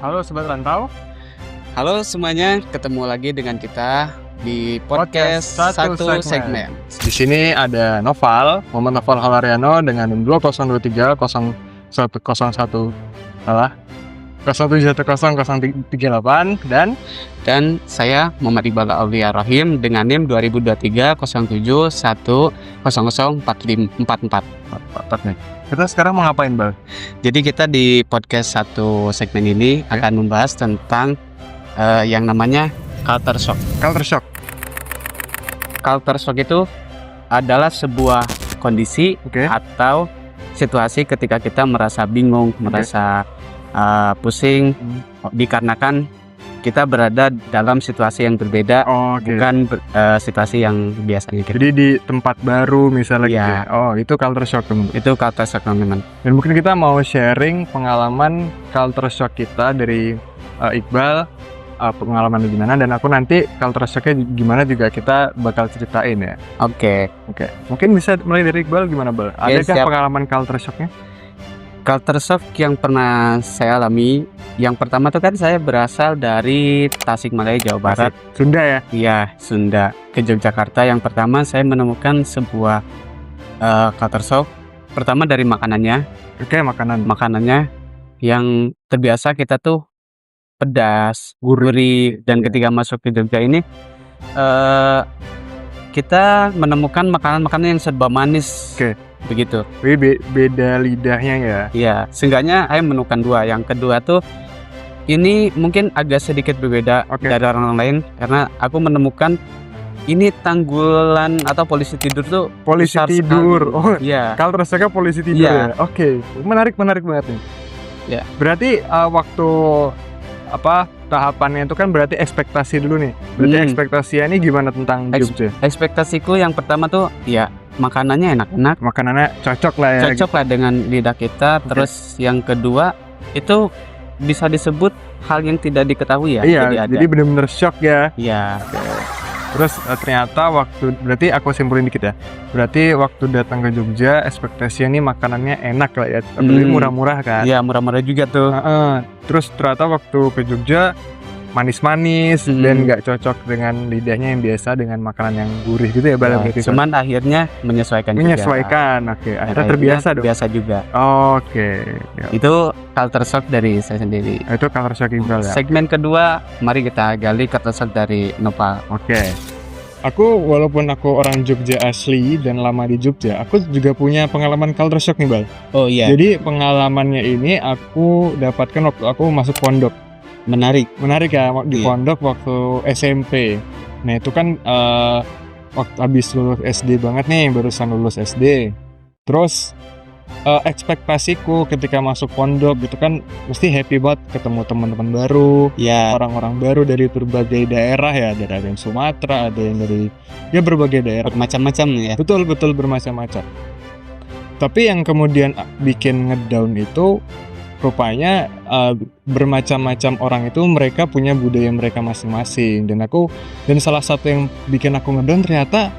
Halo Sobat Rantau. Halo semuanya, ketemu lagi dengan kita di podcast satu segmen. Di sini ada Noval, Muhammad Noval Halariano dengan 2023 0101 salah 0710 Dan saya Muhammad Iqbal Aulia Rahim dengan NIM 2023 0710004444. Kita sekarang mau ngapain, Bang? Jadi kita di podcast satu segmen ini akan membahas tentang yang namanya culture shock. Culture shock. Culture shock itu adalah sebuah kondisi atau situasi ketika kita merasa bingung, merasa pusing dikarenakan kita berada dalam situasi yang berbeda, bukan situasi yang biasanya kita. Jadi di tempat baru misalnya gitu. Oh, itu culture shock, teman. Itu culture shock, teman. Dan mungkin kita mau sharing pengalaman culture shock kita dari Iqbal, pengalaman gimana, dan aku nanti culture shocknya gimana juga kita bakal ceritain ya. Oke. Mungkin bisa mulai dari Iqbal, gimana, Bal? Adakah pengalaman culture shocknya? Culture shock yang pernah saya alami, yang pertama tuh kan saya berasal dari Tasikmalaya, Jawa Barat. Sunda ya? Iya, Sunda, ke Yogyakarta. Yang pertama saya menemukan sebuah culture shock. Pertama dari makanannya. Makanannya yang terbiasa kita tuh pedas, gurih, dan ketika masuk ke Jogja ini kita menemukan makanan-makanan yang serba manis. Begitu. Beda lidahnya ya? Iya, seenggaknya saya menemukan dua. Yang kedua tuh ini mungkin agak sedikit berbeda dari orang lain karena aku menemukan ini tanggulan atau polisi tidur tuh. Polisi tidur. Sekali. Oh iya. Culture shocknya polisi tidur ya? Oke. Menarik banget nih. Ya. Berarti waktu tahapannya itu kan berarti ekspektasi dulu nih. Berarti ekspektasinya ini gimana tentang Jogja? Ekspektasiku yang pertama tuh ya makanannya enak-enak. Makanannya cocok lah ya. Cocok lah dengan lidah kita. Terus yang kedua itu bisa disebut hal yang tidak diketahui ya. Iya, jadi benar-benar shock ya. Iya. Terus ternyata berarti aku simpulin dikit ya. Berarti waktu datang ke Jogja ekspektasinya nih makanannya enak lah ya. Apalagi murah-murah kan. Iya, murah-murah juga tuh. Terus ternyata waktu ke Jogja manis-manis dan nggak cocok dengan lidahnya yang biasa dengan makanan yang gurih gitu ya, Bal. Cuman akhirnya menyesuaikan. Akhirnya terbiasa dong. Biasa juga. Itu culture shock dari saya sendiri. Itu culture shock Iqbal ya. Segmen kedua, mari kita gali culture shock dari Nopal. Walaupun aku orang Jogja asli dan lama di Jogja, aku juga punya pengalaman culture shock nih, Bal. Oh iya. Jadi pengalamannya ini aku dapatkan waktu aku masuk pondok. Menarik ya, di pondok waktu SMP. Nah itu kan waktu habis lulus SD banget nih, barusan lulus SD. Terus ekspektasiku ketika masuk pondok gitu kan mesti happy banget ketemu teman-teman baru, orang-orang baru dari berbagai daerah ya, ada yang Sumatera, ada yang dari berbagai daerah, macam-macam ya. Betul bermacam-macam. Tapi yang kemudian bikin ngedown itu rupanya bermacam-macam orang itu mereka punya budaya mereka masing-masing, dan salah satu yang bikin aku ngedown ternyata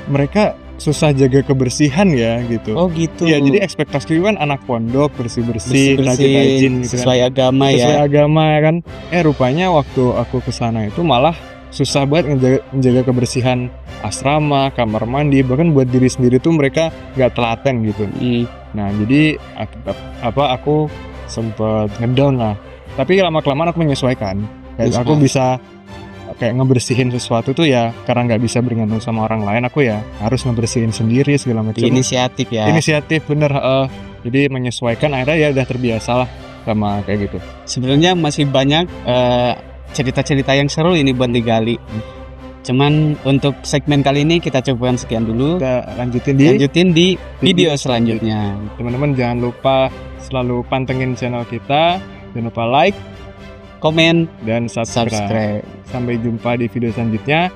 mereka susah jaga kebersihan ya gitu. Oh gitu. Ya jadi ekspektasi kan anak pondok bersih-bersih, rajin-rajin gitu sesuai kan. Sesuai agama kan. Rupanya waktu aku kesana itu malah susah banget menjaga kebersihan asrama, kamar mandi, bahkan buat diri sendiri tuh mereka nggak telaten gitu. Nah jadi aku sempat ngedown lah, tapi lama-kelamaan aku menyesuaikan. Aku bisa kayak ngebersihin sesuatu tuh ya karena nggak bisa bergantung sama orang lain, aku ya harus ngebersihin sendiri segala macam. Inisiatif bener. Jadi menyesuaikan, akhirnya ya udah terbiasa lah sama kayak gitu. Sebenarnya masih banyak cerita-cerita yang seru ini buat digali. Cuman untuk segmen kali ini kita coba sekian dulu. Kita lanjutin di video selanjutnya. Teman-teman jangan lupa selalu pantengin channel kita. Jangan lupa like, komen, dan subscribe. Sampai jumpa di video selanjutnya.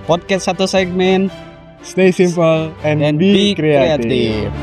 Podcast satu segmen. Stay simple and be creative.